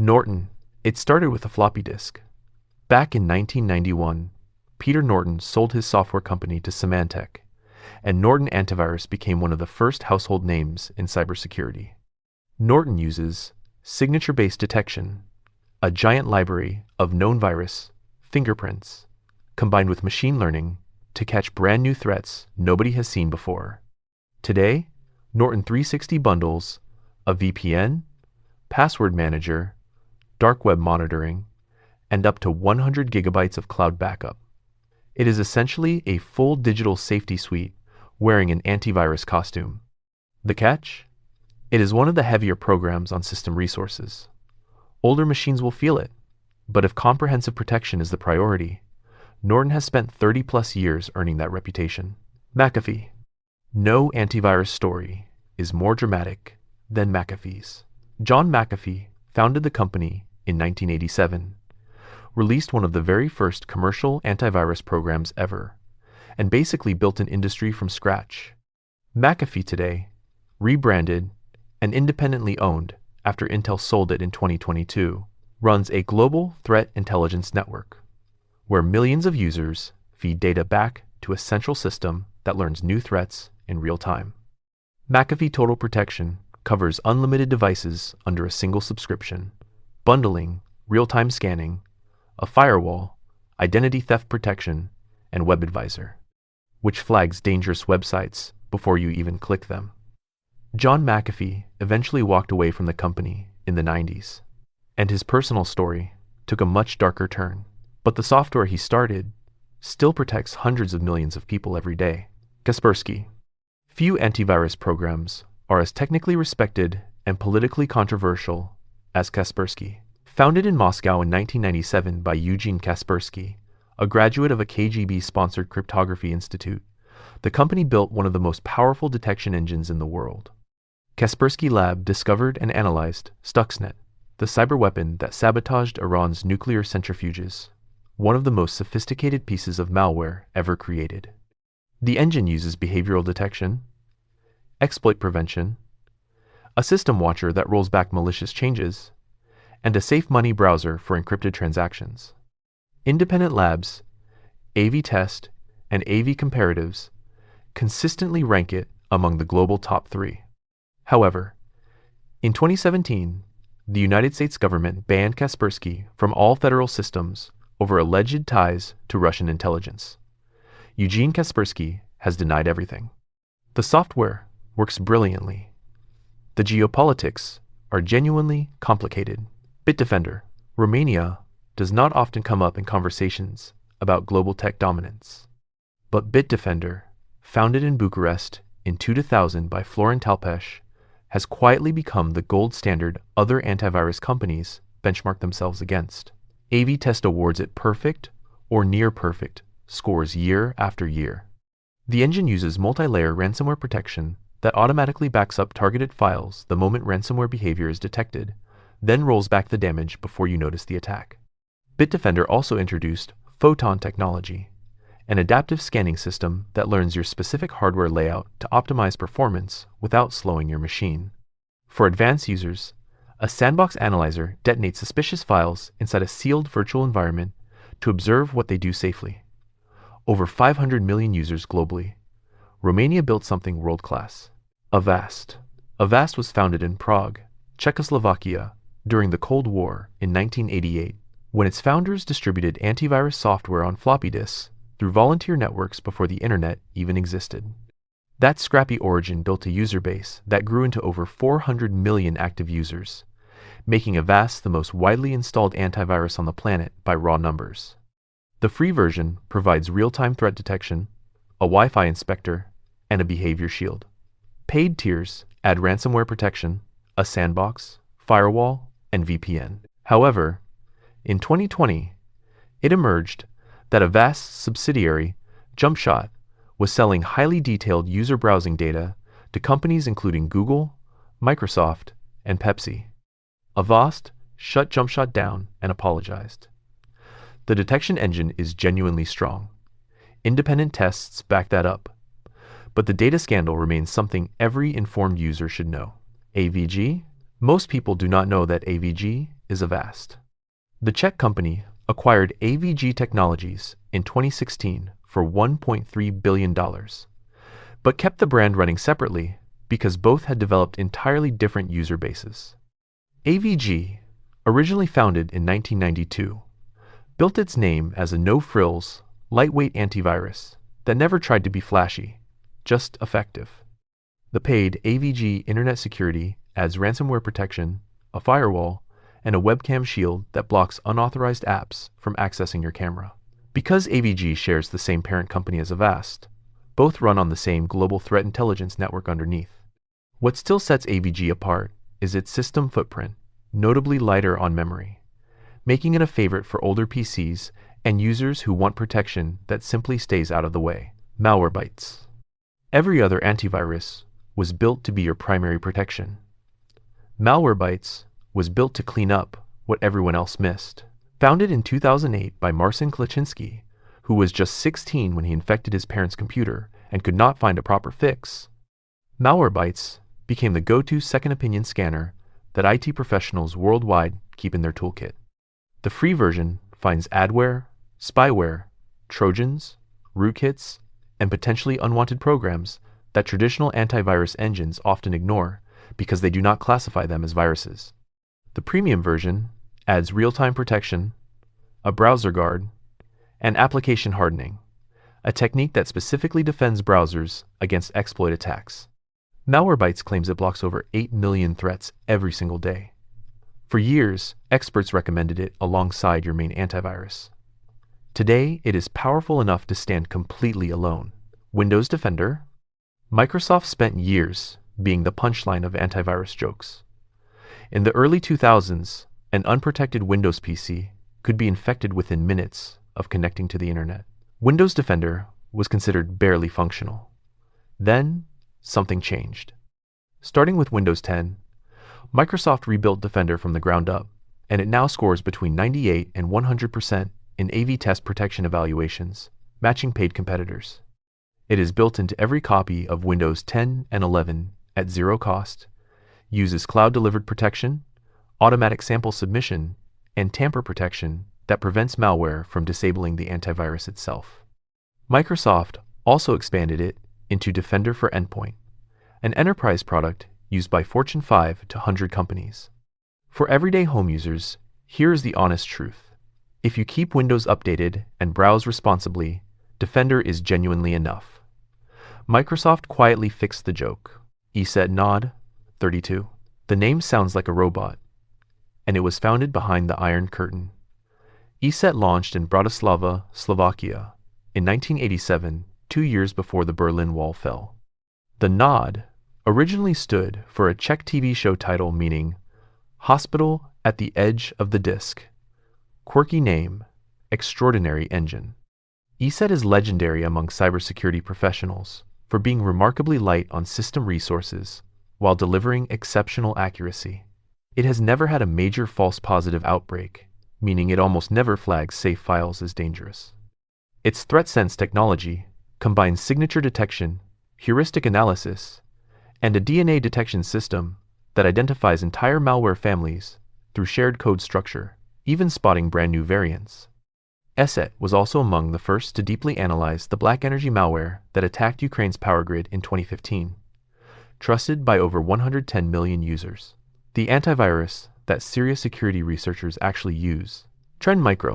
Norton. It started with a floppy disk. Back in 1991, Peter Norton sold his software company to Symantec, and Norton Antivirus became one of the first household names in cybersecurity. Norton uses signature-based detection, a giant library of known virus, fingerprints, combined with machine learning to catch brand new threats nobody has seen before. Today, Norton 360 bundles a VPN, password manager, dark web monitoring, and up to 100 gigabytes of cloud backup. It is essentially a full digital safety suite wearing an antivirus costume. The catch? It is one of the heavier programs on system resources. Older machines will feel it, but if comprehensive protection is the priority, Norton has spent 30+ years earning that reputation. McAfee. No antivirus story is more dramatic than McAfee's. John McAfee founded the company in 1987, released one of the very first commercial antivirus programs ever, and basically built an industry from scratch. McAfee today, rebranded and independently owned after Intel sold it in 2022, runs a global threat intelligence network, where millions of users feed data back to a central system that learns new threats in real time. McAfee Total Protection covers unlimited devices under a single subscription, bundling, real-time scanning, a firewall, identity theft protection, and Web Advisor, which flags dangerous websites before you even click them. John McAfee eventually walked away from the company in the 90s, and his personal story took a much darker turn. But the software he started still protects hundreds of millions of people every day. Kaspersky. Few antivirus programs are as technically respected and politically controversial as Kaspersky. Founded in Moscow in 1997 by Eugene Kaspersky, a graduate of a KGB-sponsored cryptography institute, the company built one of the most powerful detection engines in the world. Kaspersky Lab discovered and analyzed Stuxnet, the cyber weapon that sabotaged Iran's nuclear centrifuges, one of the most sophisticated pieces of malware ever created. The engine uses behavioral detection, exploit prevention, a system watcher that rolls back malicious changes, and a safe money browser for encrypted transactions. Independent labs, AV Test, and AV Comparatives consistently rank it among the global top 3. However, in 2017, the United States government banned Kaspersky from all federal systems over alleged ties to Russian intelligence. Eugene Kaspersky has denied everything. The software works brilliantly. The geopolitics are genuinely complicated. Bitdefender. Romania does not often come up in conversations about global tech dominance. But Bitdefender, founded in Bucharest in 2000 by Florin Talpeș, has quietly become the gold standard other antivirus companies benchmark themselves against. AV Test awards it perfect or near perfect scores year after year. The engine uses multi-layer ransomware protection that automatically backs up targeted files the moment ransomware behavior is detected, then rolls back the damage before you notice the attack. Bitdefender also introduced Photon technology, an adaptive scanning system that learns your specific hardware layout to optimize performance without slowing your machine. For advanced users, a sandbox analyzer detonates suspicious files inside a sealed virtual environment to observe what they do safely. Over 500 million users globally. Romania built something world-class. Avast. Avast was founded in Prague, Czechoslovakia, during the Cold War in 1988, when its founders distributed antivirus software on floppy disks through volunteer networks before the internet even existed. That scrappy origin built a user base that grew into over 400 million active users, making Avast the most widely installed antivirus on the planet by raw numbers. The free version provides real-time threat detection, a Wi-Fi inspector, and a behavior shield. Paid tiers add ransomware protection, a sandbox, firewall, and VPN. However, in 2020, it emerged that Avast's subsidiary, JumpShot, was selling highly detailed user browsing data to companies including Google, Microsoft, and Pepsi. Avast shut JumpShot down and apologized. The detection engine is genuinely strong. Independent tests back that up. But the data scandal remains something every informed user should know. AVG? Most people do not know that AVG is Avast. The Czech company acquired AVG Technologies in 2016 for $1.3 billion, but kept the brand running separately because both had developed entirely different user bases. AVG, originally founded in 1992, built its name as a no-frills, lightweight antivirus that never tried to be flashy, just effective. The paid AVG Internet Security adds ransomware protection, a firewall, and a webcam shield that blocks unauthorized apps from accessing your camera. Because AVG shares the same parent company as Avast, both run on the same global threat intelligence network underneath. What still sets AVG apart is its system footprint, notably lighter on memory, making it a favorite for older PCs and users who want protection that simply stays out of the way. Malwarebytes. Every other antivirus was built to be your primary protection. Malwarebytes was built to clean up what everyone else missed. Founded in 2008 by Marcin Klaczynski, who was just 16 when he infected his parents' computer and could not find a proper fix, Malwarebytes became the go-to second opinion scanner that IT professionals worldwide keep in their toolkit. The free version finds adware, spyware, trojans, rootkits, and potentially unwanted programs that traditional antivirus engines often ignore because they do not classify them as viruses. The premium version adds real-time protection, a browser guard, and application hardening, a technique that specifically defends browsers against exploit attacks. Malwarebytes claims it blocks over 8 million threats every single day. For years, experts recommended it alongside your main antivirus. Today, it is powerful enough to stand completely alone. Windows Defender. Microsoft spent years being the punchline of antivirus jokes. In the early 2000s, an unprotected Windows PC could be infected within minutes of connecting to the internet. Windows Defender was considered barely functional. Then, something changed. Starting with Windows 10, Microsoft rebuilt Defender from the ground up, and it now scores between 98 and 100% in AV test protection evaluations, matching paid competitors. It is built into every copy of Windows 10 and 11 at zero cost, uses cloud-delivered protection, automatic sample submission, and tamper protection that prevents malware from disabling the antivirus itself. Microsoft also expanded it into Defender for Endpoint, an enterprise product used by Fortune 5 to 100 companies. For everyday home users, here is the honest truth. If you keep Windows updated and browse responsibly, Defender is genuinely enough. Microsoft quietly fixed the joke. ESET Nod 32. The name sounds like a robot, and it was founded behind the Iron Curtain. ESET launched in Bratislava, Slovakia, in 1987, 2 years before the Berlin Wall fell. The Nod originally stood for a Czech TV show title meaning Hospital at the Edge of the Disk. Quirky name, extraordinary engine. ESET is legendary among cybersecurity professionals for being remarkably light on system resources while delivering exceptional accuracy. It has never had a major false positive outbreak, meaning it almost never flags safe files as dangerous. Its ThreatSense technology combines signature detection, heuristic analysis, and a DNA detection system that identifies entire malware families through shared code structure, even spotting brand new variants. ESET was also among the first to deeply analyze the black energy malware that attacked Ukraine's power grid in 2015, trusted by over 110 million users. The antivirus that serious security researchers actually use. Trend Micro.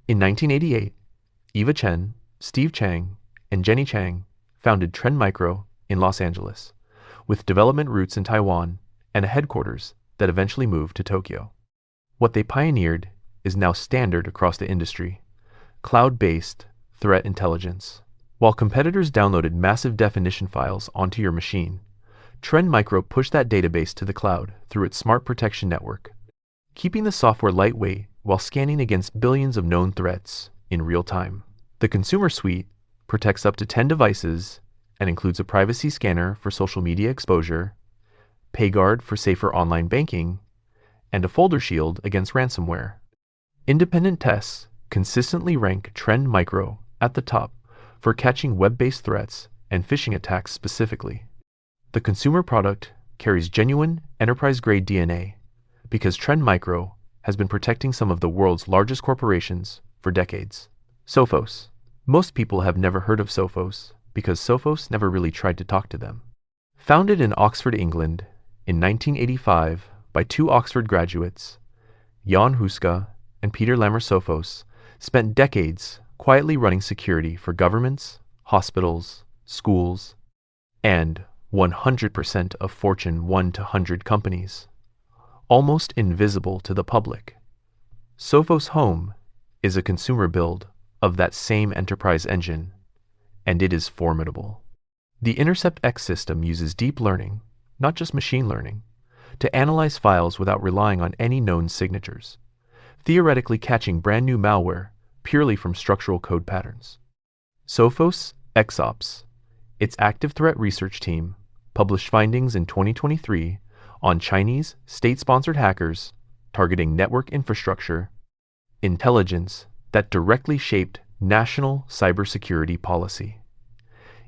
In 1988, Eva Chen, Steve Chang, and Jenny Chang founded Trend Micro in Los Angeles, with development roots in Taiwan and a headquarters that eventually moved to Tokyo. What they pioneered is now standard across the industry: cloud-based threat intelligence. While competitors downloaded massive definition files onto your machine, Trend Micro pushed that database to the cloud through its smart protection network, keeping the software lightweight while scanning against billions of known threats in real time. The consumer suite protects up to 10 devices and includes a privacy scanner for social media exposure, PayGuard for safer online banking, and a folder shield against ransomware. Independent tests consistently rank Trend Micro at the top for catching web-based threats and phishing attacks specifically. The consumer product carries genuine enterprise-grade DNA because Trend Micro has been protecting some of the world's largest corporations for decades. Sophos. Most people have never heard of Sophos because Sophos never really tried to talk to them. Founded in Oxford, England, in 1985 by two Oxford graduates, Jan Huska and Peter Lammer, Sophos spent decades quietly running security for governments, hospitals, schools, and 100% of Fortune 100 companies, almost invisible to the public. Sophos Home is a consumer build of that same enterprise engine, and it is formidable. The Intercept X system uses deep learning, not just machine learning, to analyze files without relying on any known signatures, theoretically catching brand new malware purely from structural code patterns. Sophos XOps, its active threat research team, published findings in 2023 on Chinese state-sponsored hackers targeting network infrastructure, intelligence that directly shaped national cybersecurity policy.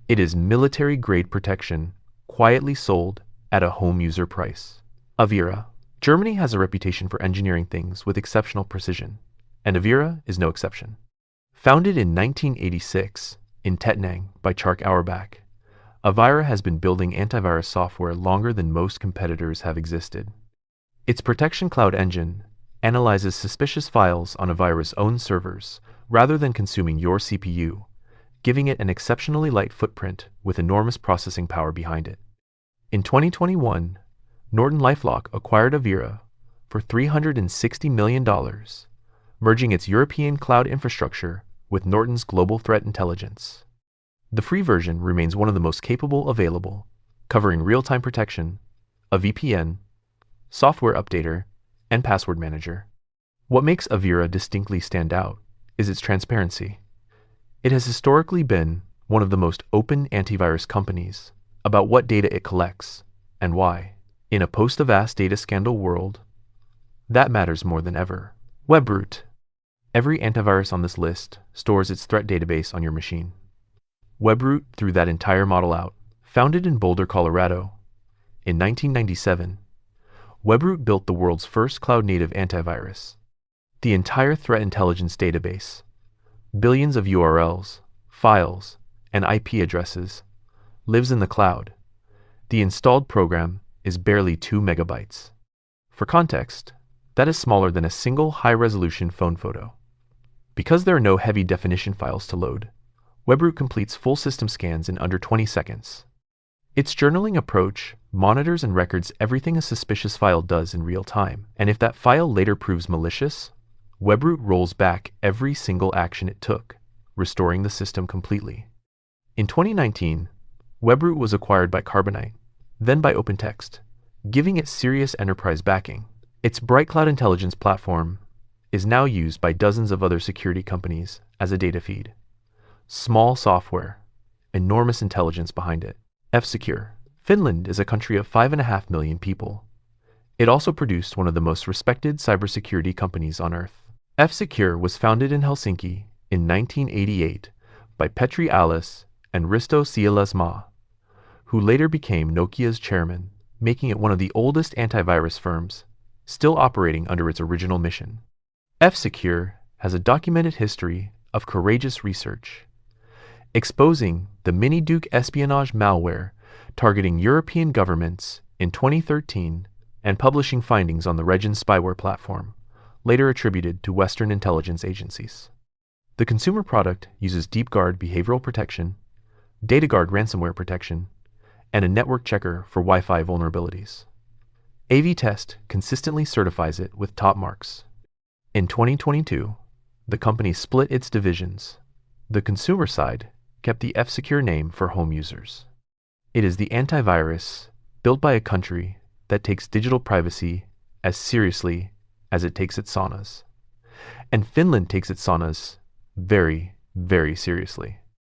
It is military-grade protection, quietly sold at a home user price. Avira. Germany has a reputation for engineering things with exceptional precision, and Avira is no exception. Founded in 1986 in Tettnang by Chark Auerbach, Avira has been building antivirus software longer than most competitors have existed. Its protection cloud engine analyzes suspicious files on Avira's own servers rather than consuming your CPU, giving it an exceptionally light footprint with enormous processing power behind it. In 2021, Norton LifeLock acquired Avira for $360 million, merging its European cloud infrastructure with Norton's global threat intelligence. The free version remains one of the most capable available, covering real-time protection, a VPN, software updater, and password manager. What makes Avira distinctly stand out is its transparency. It has historically been one of the most open antivirus companies about what data it collects and why. In a post-Avast data scandal world, that matters more than ever. Webroot. Every antivirus on this list stores its threat database on your machine. Webroot threw that entire model out. Founded in Boulder, Colorado, in 1997, Webroot built the world's first cloud-native antivirus. The entire threat intelligence database, billions of URLs, files, and IP addresses, lives in the cloud. The installed program is barely 2 megabytes. For context, that is smaller than a single high-resolution phone photo. Because there are no heavy-definition files to load, Webroot completes full system scans in under 20 seconds. Its journaling approach monitors and records everything a suspicious file does in real time, and if that file later proves malicious, Webroot rolls back every single action it took, restoring the system completely. In 2019, Webroot was acquired by Carbonite, then by OpenText, giving it serious enterprise backing. Its bright cloud intelligence platform is now used by dozens of other security companies as a data feed. Small software, enormous intelligence behind it. F-Secure. Finland is a country of 5.5 million people. It also produced one of the most respected cybersecurity companies on earth. F-Secure was founded in Helsinki in 1988 by Petri Alice and Risto Siilasmaa, who later became Nokia's chairman, making it one of the oldest antivirus firms, still operating under its original mission. F-Secure has a documented history of courageous research, exposing the Miniduke espionage malware targeting European governments in 2013 and publishing findings on the Regin spyware platform, later attributed to Western intelligence agencies. The consumer product uses DeepGuard behavioral protection, DataGuard ransomware protection, and a network checker for Wi-Fi vulnerabilities. AV-Test consistently certifies it with top marks. In 2022, the company split its divisions. The consumer side kept the F-Secure name for home users. It is the antivirus built by a country that takes digital privacy as seriously as it takes its saunas. And Finland takes its saunas very, very seriously.